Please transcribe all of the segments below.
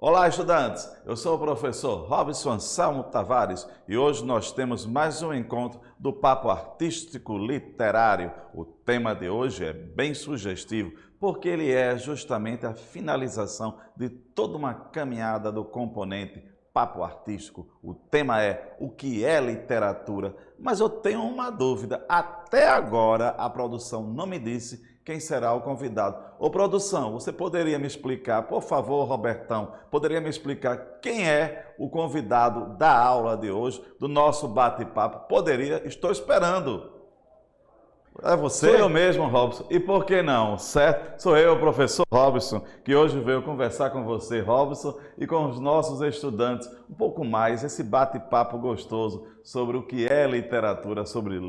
Olá, estudantes! Eu sou o professor Robson Anselmo Tavares e hoje nós temos mais um encontro do Papo Artístico Literário. O tema de hoje é bem sugestivo, porque ele é justamente a finalização de toda uma caminhada do componente Papo Artístico. O tema é o que é literatura, mas eu tenho uma dúvida. Até agora a produção não me disse quem será o convidado. Ô produção, você poderia me explicar, por favor, Robertão, poderia me explicar quem é o convidado da aula de hoje, do nosso bate-papo? Poderia? Estou esperando. É você? Sou eu mesmo, Robson. E por que não, certo? Sou eu, o professor Robson, que hoje veio conversar com você, Robson, e com os nossos estudantes um pouco mais, esse bate-papo gostoso sobre o que é literatura, sobre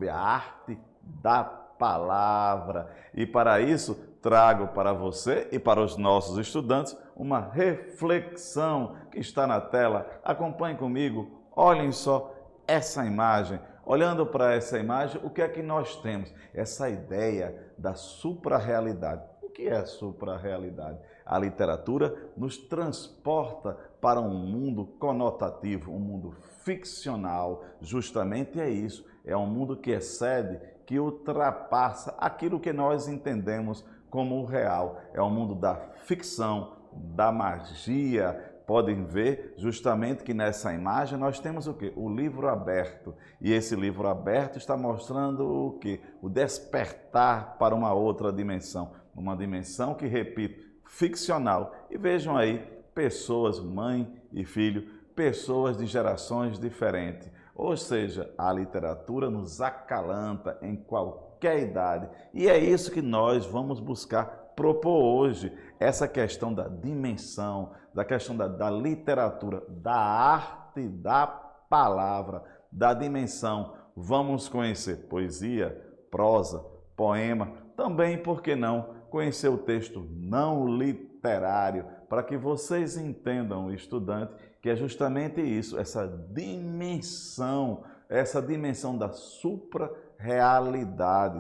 a arte da palavra. E para isso, trago para você e para os nossos estudantes uma reflexão que está na tela. Acompanhem comigo, olhem só essa imagem. Olhando para essa imagem, o que é que nós temos? Essa ideia da suprarrealidade. O que é a suprarrealidade? A literatura nos transporta para um mundo conotativo, um mundo ficcional. Justamente é isso. É um mundo que excede, que ultrapassa aquilo que nós entendemos como o real. É um mundo da ficção, da magia. Podem ver justamente que nessa imagem nós temos o quê? O livro aberto. E esse livro aberto está mostrando o quê? O despertar para uma outra dimensão. Uma dimensão que, repito, ficcional. E vejam aí, pessoas, mãe e filho, pessoas de gerações diferentes. Ou seja, a literatura nos acalanta em qualquer idade. E é isso que nós vamos buscar propor hoje, essa questão da dimensão, da questão da literatura, da arte da palavra, da dimensão. Vamos conhecer poesia, prosa, poema, também, por que não, conhecer o texto não literário, para que vocês entendam, estudante, que é justamente isso, essa dimensão da suprarrealidade,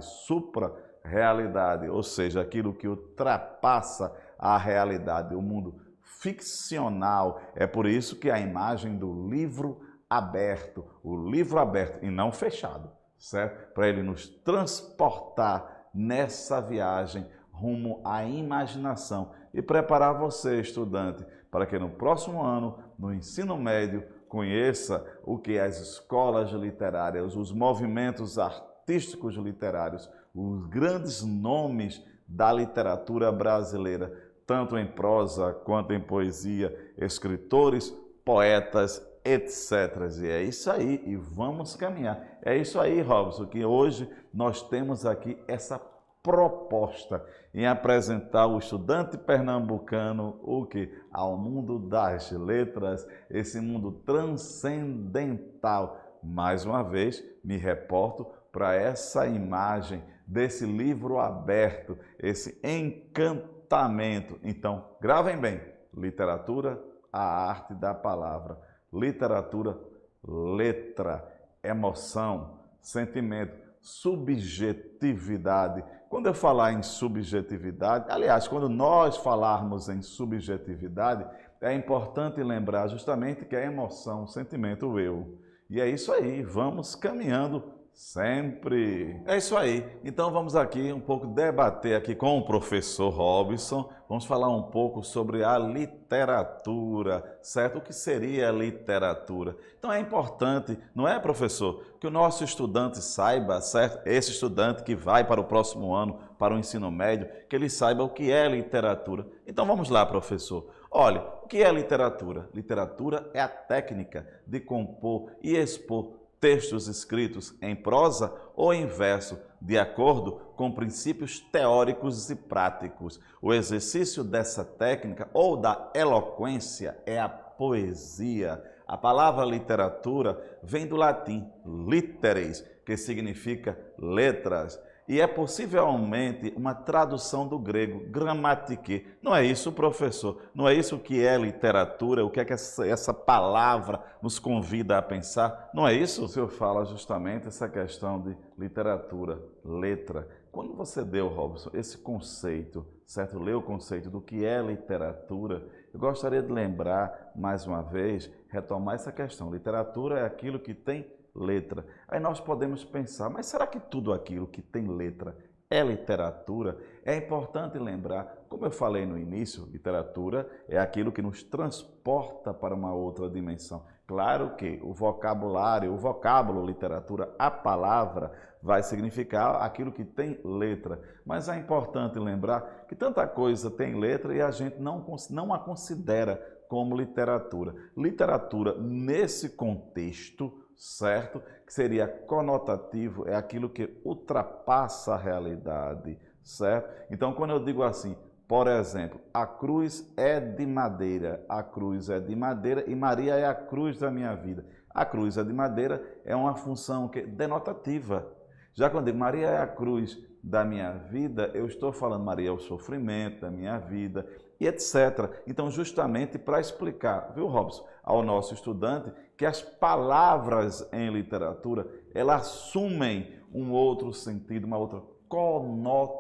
ou seja, aquilo que ultrapassa a realidade, o mundo ficcional. É por isso que a imagem do livro aberto, o livro aberto e não fechado, certo? Para ele nos transportar nessa viagem rumo à imaginação e preparar você, estudante, para que no próximo ano, no ensino médio, conheça o que as escolas literárias, os movimentos artísticos literários, os grandes nomes da literatura brasileira, tanto em prosa quanto em poesia, escritores, poetas, etc. E é isso aí, e vamos caminhar. É isso aí, Robson, que hoje nós temos aqui essa proposta em apresentar o estudante pernambucano o que? Ao mundo das letras, esse mundo transcendental. Mais uma vez, me reporto para essa imagem desse livro aberto, esse encantamento. Então, gravem bem, literatura, a arte da palavra. Literatura, letra, emoção, sentimento, subjetividade. Quando eu falar em subjetividade, aliás, quando nós falarmos em subjetividade, é importante lembrar justamente que a emoção, o sentimento, o eu. E é isso aí, vamos caminhando sempre. É isso aí. Então vamos aqui um pouco debater aqui com o professor Robson. Vamos falar um pouco sobre a literatura, certo? O que seria a literatura? Então é importante, não é, professor, que o nosso estudante saiba, certo? Esse estudante que vai para o próximo ano, para o ensino médio, que ele saiba o que é literatura. Então vamos lá, professor. Olha, o que é literatura? Literatura é a técnica de compor e expor textos escritos em prosa ou em verso, de acordo com princípios teóricos e práticos. O exercício dessa técnica ou da eloquência é a poesia. A palavra literatura vem do latim literes, que significa letras, e é possivelmente uma tradução do grego grammatike. Não é isso, professor? Não é isso que é literatura? O que é que essa palavra nos convida a pensar? Não é isso? O senhor fala justamente essa questão de literatura, letra. Quando você deu, Robson, esse conceito certo? Ler o conceito do que é literatura, eu gostaria de lembrar, mais uma vez, retomar essa questão. Literatura é aquilo que tem letra. Aí nós podemos pensar, mas será que tudo aquilo que tem letra é literatura? É importante lembrar, como eu falei no início, literatura é aquilo que nos transporta para uma outra dimensão. Claro que o vocabulário, o vocábulo literatura, a palavra, vai significar aquilo que tem letra. Mas é importante lembrar que tanta coisa tem letra e a gente não a considera como literatura. Literatura, nesse contexto, certo? Que seria conotativo, é aquilo que ultrapassa a realidade, certo? Então, quando eu digo assim, por exemplo, a cruz é de madeira, a cruz é de madeira e Maria é a cruz da minha vida. A cruz é de madeira é uma função denotativa. Já quando eu digo Maria é a cruz da minha vida, eu estou falando Maria é o sofrimento da minha vida e etc. Então, justamente para explicar, viu, Robson, ao nosso estudante, que as palavras em literatura, elas assumem um outro sentido, uma outra conotação.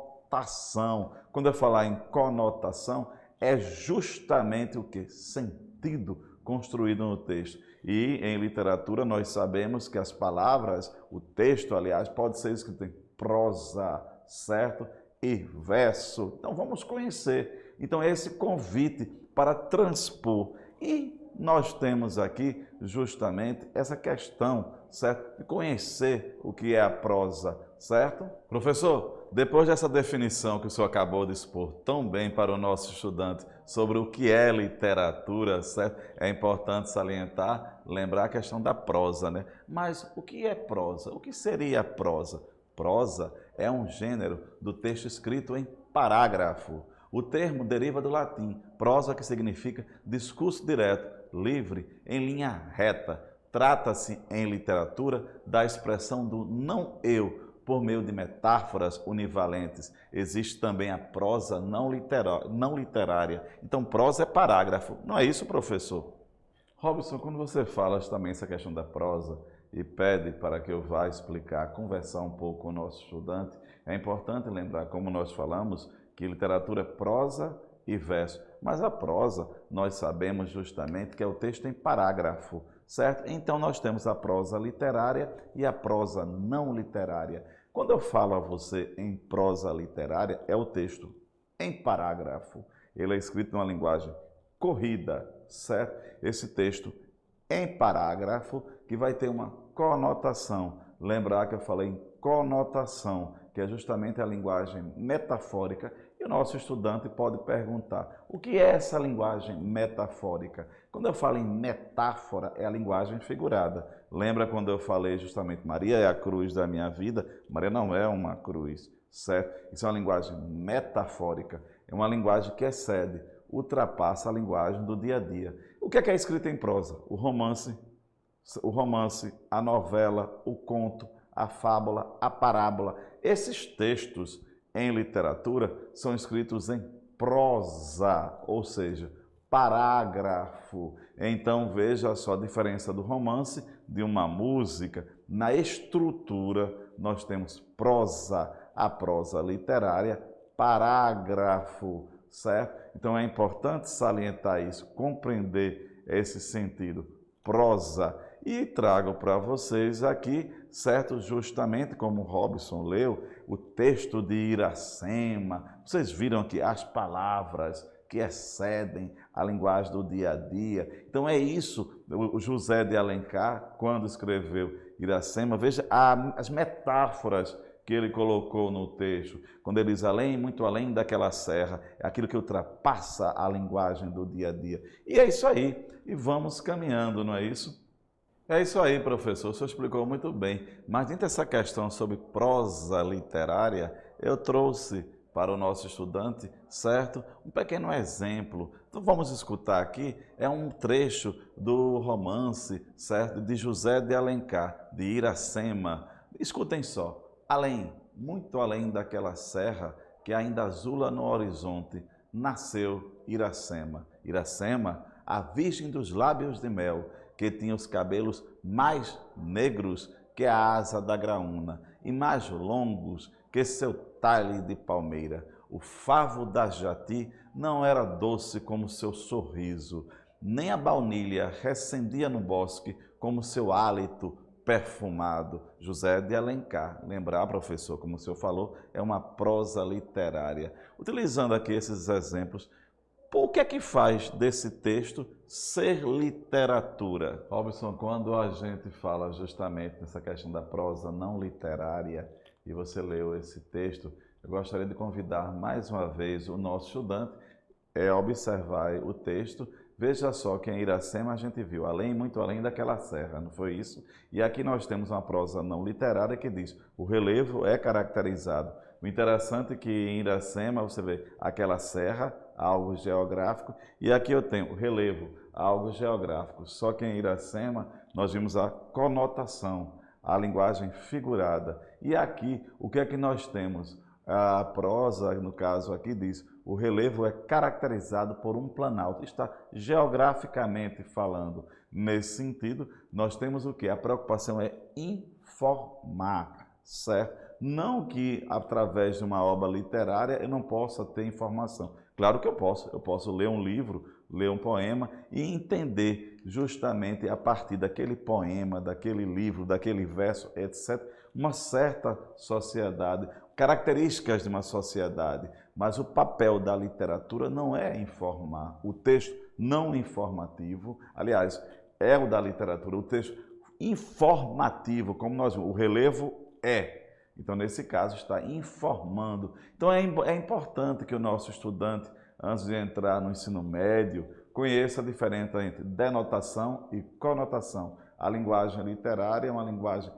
Quando eu falar em conotação, é justamente o que? Sentido construído no texto. E em literatura nós sabemos que as palavras, o texto, aliás, pode ser escrito em prosa, certo? E verso. Então vamos conhecer. Então é esse convite para transpor. E nós temos aqui justamente essa questão, certo? De conhecer o que é a prosa, certo? Professor, depois dessa definição que o senhor acabou de expor tão bem para o nosso estudante sobre o que é literatura, certo? É importante salientar, lembrar a questão da prosa, né? Mas o que é prosa? O que seria prosa? Prosa é um gênero do texto escrito em parágrafo. O termo deriva do latim, prosa, que significa discurso direto, livre, em linha reta. Trata-se, em literatura, da expressão do não-eu, por meio de metáforas univalentes. Existe também a prosa não literária. Então, prosa é parágrafo. Não é isso, professor? Robson, quando você fala também essa questão da prosa e pede para que eu vá explicar, conversar um pouco com o nosso estudante, é importante lembrar, como nós falamos, que literatura é prosa e verso. Mas a prosa, nós sabemos justamente que é o texto em parágrafo, certo? Então nós temos a prosa literária e a prosa não literária. Quando eu falo a você em prosa literária, é o texto em parágrafo. Ele é escrito numa linguagem corrida, certo? Esse texto em parágrafo que vai ter uma conotação. Lembrar que eu falei em conotação, que é justamente a linguagem metafórica. E o nosso estudante pode perguntar, o que é essa linguagem metafórica? Quando eu falo em metáfora, é a linguagem figurada. Lembra quando eu falei justamente, Maria é a cruz da minha vida? Maria não é uma cruz, certo? Isso é uma linguagem metafórica, é uma linguagem que excede, ultrapassa a linguagem do dia a dia. O que é escrito em prosa? O romance, a novela, o conto, a fábula, a parábola. Esses textos em literatura são escritos em prosa, ou seja, parágrafo. Então veja só a diferença do romance de uma música. Na estrutura nós temos prosa, a prosa literária, parágrafo, certo? Então é importante salientar isso, compreender esse sentido, prosa. E trago para vocês aqui, certo? Justamente como o Robson leu, o texto de Iracema. Vocês viram aqui as palavras que excedem a linguagem do dia a dia. Então é isso, o José de Alencar, quando escreveu Iracema, veja as metáforas que ele colocou no texto, quando ele diz além, muito além daquela serra, é aquilo que ultrapassa a linguagem do dia a dia. E é isso aí, e vamos caminhando, não é isso? É isso aí, professor, o senhor explicou muito bem, mas dentro dessa questão sobre prosa literária, eu trouxe para o nosso estudante, certo? Um pequeno exemplo. Então vamos escutar aqui, é um trecho do romance, certo? De José de Alencar, de Iracema. Escutem só. Além, muito além daquela serra que ainda azula no horizonte, nasceu Iracema. Iracema, a virgem dos lábios de mel, que tinha os cabelos mais negros que a asa da graúna e mais longos que seu talhe de palmeira. O favo da jati não era doce como seu sorriso, nem a baunilha recendia no bosque como seu hálito perfumado. José de Alencar. Lembrar, professor, como o senhor falou, é uma prosa literária. Utilizando aqui esses exemplos, o que é que faz desse texto ser literatura? Robson, quando a gente fala justamente nessa questão da prosa não literária, e você leu esse texto, eu gostaria de convidar mais uma vez o nosso estudante a observar o texto. Veja só que em Iracema a gente viu além, muito além daquela serra, não foi isso? E aqui nós temos uma prosa não literária que diz: o relevo é caracterizado. O interessante é que em Iracema você vê aquela serra, algo geográfico, e aqui eu tenho o relevo, algo geográfico. Só que em Iracema nós vimos a conotação, a linguagem figurada. E aqui, o que é que nós temos? A prosa, no caso aqui, diz: o relevo é caracterizado por um planalto. Está geograficamente falando. Nesse sentido, nós temos o que? A preocupação é informar, certo? Não que através de uma obra literária eu não possa ter informação. Claro que eu posso ler um livro, ler um poema e entender justamente a partir daquele poema, daquele livro, daquele verso, etc., uma certa sociedade, características de uma sociedade. Mas o papel da literatura não é informar. O texto não informativo, aliás, é o da literatura, o texto informativo, como nós vimos, o relevo é. Então, nesse caso, está informando. Então, é importante que o nosso estudante, antes de entrar no ensino médio, conheça a diferença entre denotação e conotação. A linguagem literária é uma linguagem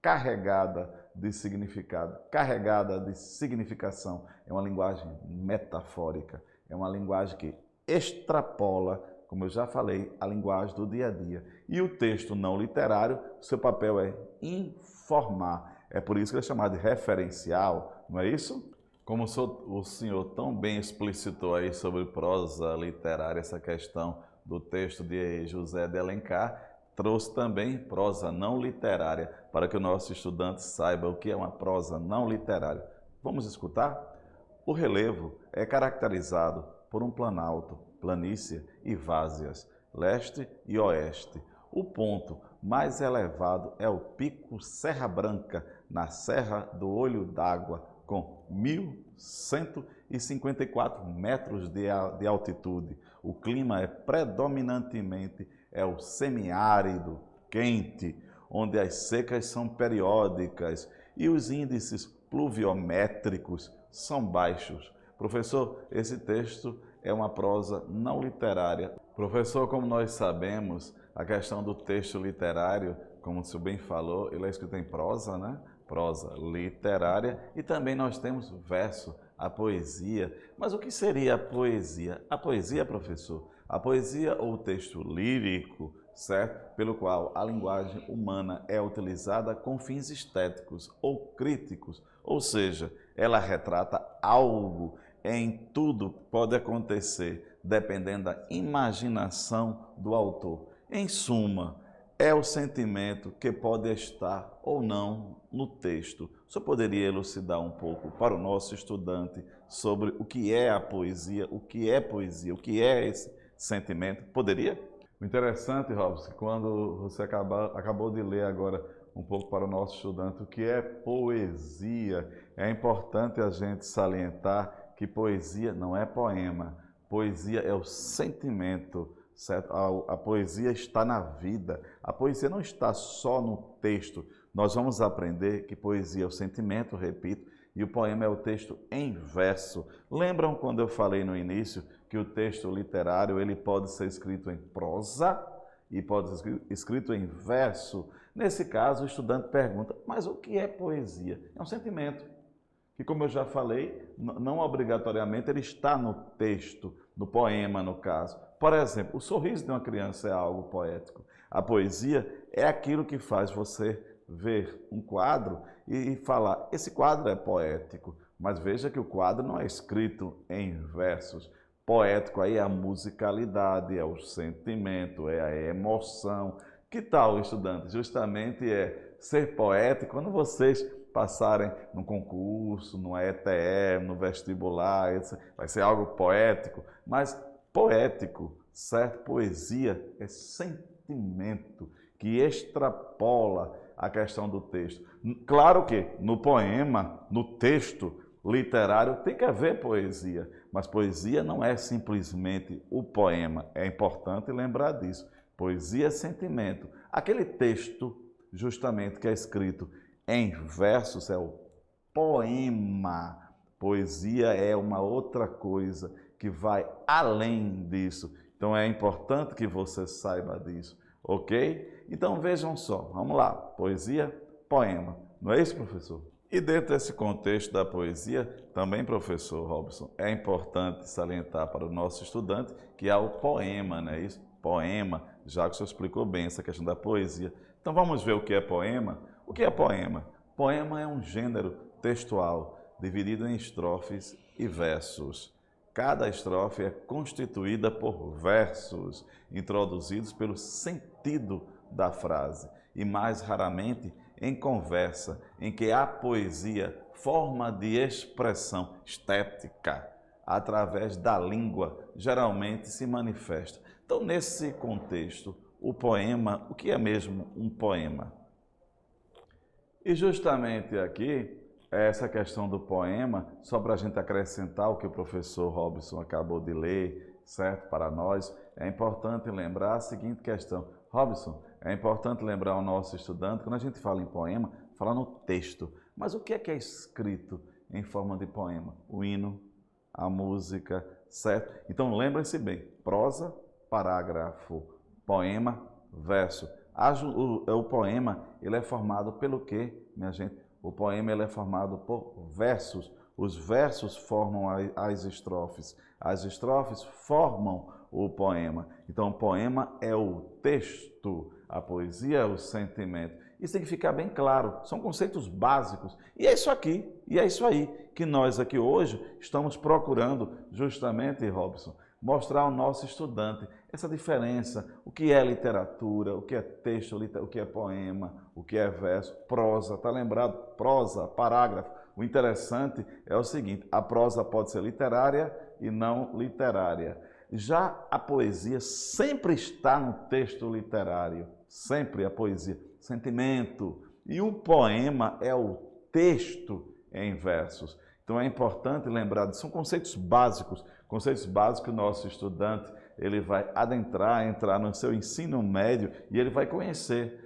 carregada de significado, carregada de significação. É uma linguagem metafórica, é uma linguagem que extrapola, como eu já falei, a linguagem do dia a dia. E o texto não literário, seu papel é informar. É por isso que ele é chamado de referencial, não é isso? Como o senhor tão bem explicitou aí sobre prosa literária, essa questão do texto de José de Alencar, trouxe também prosa não literária, para que o nosso estudante saiba o que é uma prosa não literária. Vamos escutar? O relevo é caracterizado por um planalto, planície e várzeas, leste e oeste. O ponto mais elevado é o Pico Serra Branca, na Serra do Olho d'Água, com 1.154 metros de altitude. O clima é predominantemente o semiárido, quente, onde as secas são periódicas e os índices pluviométricos são baixos. Professor, esse texto é uma prosa não literária. Professor, como nós sabemos, a questão do texto literário, como o senhor bem falou, ele é escrito em prosa, né? Prosa literária, e também nós temos verso, a poesia. Mas o que seria a poesia? A poesia, professor, a poesia ou o texto lírico, certo? Pelo qual a linguagem humana é utilizada com fins estéticos ou críticos, ou seja, ela retrata algo. Em tudo pode acontecer, dependendo da imaginação do autor. Em suma, é o sentimento que pode estar ou não no texto. O senhor poderia elucidar um pouco para o nosso estudante sobre o que é a poesia, o que é poesia, o que é esse sentimento? Poderia? O interessante, Robson, quando você acabou de ler agora um pouco para o nosso estudante o que é poesia, é importante a gente salientar que poesia não é poema, poesia é o sentimento, certo? A poesia está na vida, a poesia não está só no texto. Nós vamos aprender que poesia é o sentimento, repito, e o poema é o texto em verso. Lembram quando eu falei no início que o texto literário ele pode ser escrito em prosa e pode ser escrito em verso? Nesse caso, o estudante pergunta, mas o que é poesia? É um sentimento que, como eu já falei, não obrigatoriamente ele está no texto, no poema, no caso. Por exemplo, o sorriso de uma criança é algo poético. A poesia é aquilo que faz você ver um quadro e falar, esse quadro é poético, mas veja que o quadro não é escrito em versos. Poético aí é a musicalidade, é o sentimento, é a emoção. Que tal, estudante? Justamente é ser poético quando vocês passarem num concurso, no ETE, no vestibular, etc. Vai ser algo poético, mas poético, certo? Poesia é sentimento que extrapola a questão do texto. Claro que no poema, no texto literário, tem que haver poesia, mas poesia não é simplesmente o poema. É importante lembrar disso. Poesia é sentimento. Aquele texto, justamente, que é escrito em versos, é o poema. Poesia é uma outra coisa que vai além disso. Então é importante que você saiba disso, ok? Então vejam só, vamos lá. Poesia, poema. Não é isso, professor? E dentro desse contexto da poesia, também, professor Robson, é importante salientar para o nosso estudante que há o poema, não é isso? Poema, já que o senhor explicou bem essa questão da poesia. Então vamos ver o que é poema. O que é poema? Poema é um gênero textual dividido em estrofes e versos. Cada estrofe é constituída por versos introduzidos pelo sentido da frase e, mais raramente, em conversa, em que a poesia, forma de expressão estética, através da língua, geralmente se manifesta. Então, nesse contexto, o poema, o que é mesmo um poema? E justamente aqui, essa questão do poema, só para a gente acrescentar o que o professor Robson acabou de ler, certo, para nós, é importante lembrar a seguinte questão. Robson, é importante lembrar ao nosso estudante, quando a gente fala em poema, fala no texto. Mas o que é escrito em forma de poema? O hino, a música, certo? Então lembrem-se bem, prosa, parágrafo, poema, verso. O poema, ele é formado pelo quê, minha gente? O poema ele é formado por versos. Os versos formam as estrofes. As estrofes formam o poema. Então, o poema é o texto, a poesia é o sentimento. Isso tem que ficar bem claro. São conceitos básicos. E é isso aqui, e é isso aí que nós aqui hoje estamos procurando justamente, Robson, mostrar ao nosso estudante essa diferença, o que é literatura, o que é texto, o que é poema, o que é verso, prosa, está lembrado? Prosa, parágrafo. O interessante é o seguinte, a prosa pode ser literária e não literária. Já a poesia sempre está no texto literário, sempre a poesia, sentimento. E o poema é o texto em versos. Então é importante lembrar, são conceitos básicos que o nosso estudante ele vai entrar no seu ensino médio e ele vai conhecer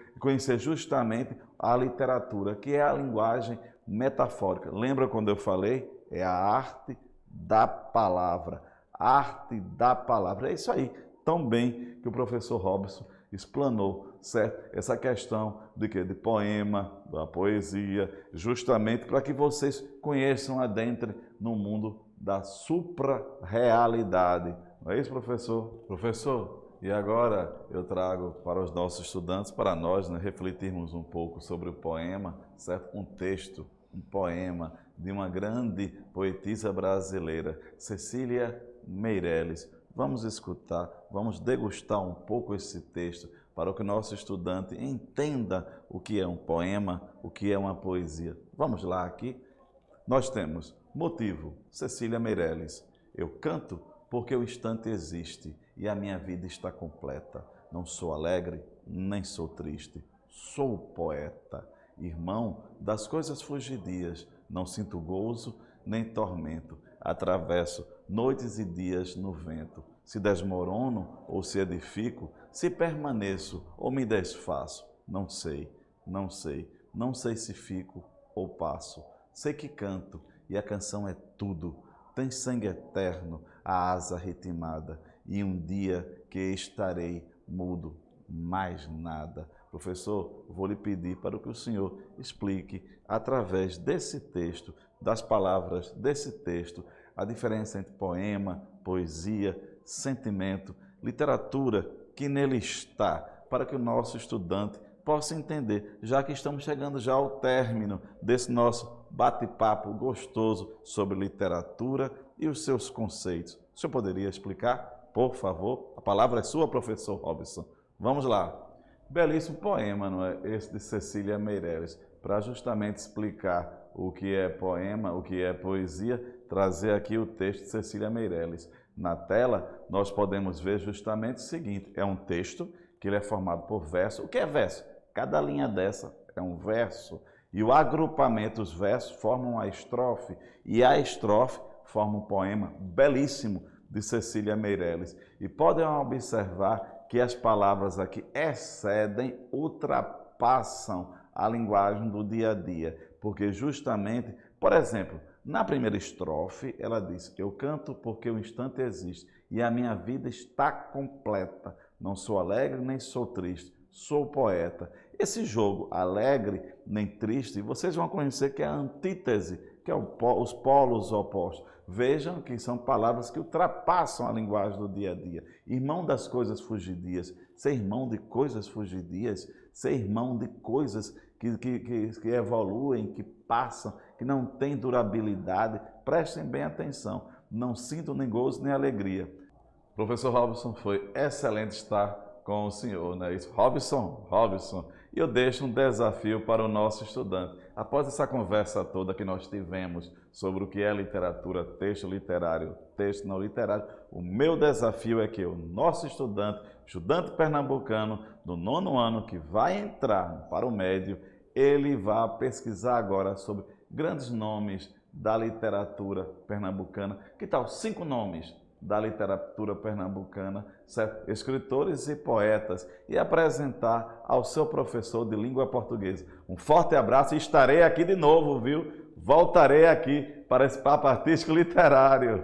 justamente a literatura, que é a linguagem metafórica. Lembra quando eu falei? É a arte da palavra. Arte da palavra. É isso aí, tão bem que o professor Robson explanou, certo? Essa questão de quê? De poema, da poesia, justamente para que vocês conheçam, adentrem no mundo da supra-realidade. Não é isso, professor? Professor, e agora eu trago para os nossos estudantes, para nós, né, refletirmos um pouco sobre o poema, certo? Um texto, um poema de uma grande poetisa brasileira, Cecília Meirelles. Vamos escutar, vamos degustar um pouco esse texto para que o nosso estudante entenda o que é um poema, o que é uma poesia. Vamos lá aqui. Nós temos motivo, Cecília Meirelles. Eu canto porque o instante existe e a minha vida está completa. Não sou alegre, nem sou triste. Sou poeta, irmão das coisas fugidias. Não sinto gozo nem tormento. Atravesso noites e dias no vento. Se desmorono ou se edifico, se permaneço ou me desfaço, não sei, não sei, não sei se fico ou passo. Sei que canto e a canção é tudo, tem sangue eterno, a asa ritmada, e um dia que estarei mudo, mais nada. Professor, vou lhe pedir para que o senhor explique, através desse texto, das palavras desse texto, a diferença entre poema, poesia, sentimento, literatura que nele está, para que o nosso estudante possa entender, já que estamos chegando já ao término desse nosso bate-papo gostoso sobre literatura e os seus conceitos. O senhor poderia explicar, por favor? A palavra é sua, professor Robson. Vamos lá. Belíssimo poema, não é? Esse de Cecília Meirelles. para justamente explicar o que é poema, o que é poesia, trazer aqui o texto de Cecília Meirelles. Na tela, nós podemos ver justamente o seguinte, é um texto que ele é formado por verso. O que é verso? Cada linha dessa é um verso. E o agrupamento, os versos, formam a estrofe. E a estrofe forma um poema belíssimo de Cecília Meirelles. E podem observar que as palavras aqui excedem, ultrapassam a linguagem do dia a dia. Porque justamente, por exemplo, na primeira estrofe, ela diz: eu canto porque o instante existe e a minha vida está completa. Não sou alegre nem sou triste, sou poeta. Esse jogo, alegre nem triste, vocês vão conhecer que é a antítese, que é os polos opostos. Vejam que são palavras que ultrapassam a linguagem do dia a dia. Irmão das coisas fugidias, ser irmão de coisas fugidias, ser irmão de coisas que evoluem, que passam, que não têm durabilidade. Prestem bem atenção, não sinto nem gozo nem alegria. Professor Robson, foi excelente estar com o senhor, não é isso? Robson, e eu deixo um desafio para o nosso estudante. Após essa conversa toda que nós tivemos sobre o que é literatura, texto literário, texto não literário, o meu desafio é que o nosso estudante pernambucano do 9º ano, que vai entrar para o médio, ele vá pesquisar agora sobre grandes nomes da literatura pernambucana. Que tal 5 nomes da literatura pernambucana, certo? Escritores e poetas, e apresentar ao seu professor de língua portuguesa. Um forte abraço e estarei aqui de novo, viu? Voltarei aqui para esse papo artístico literário.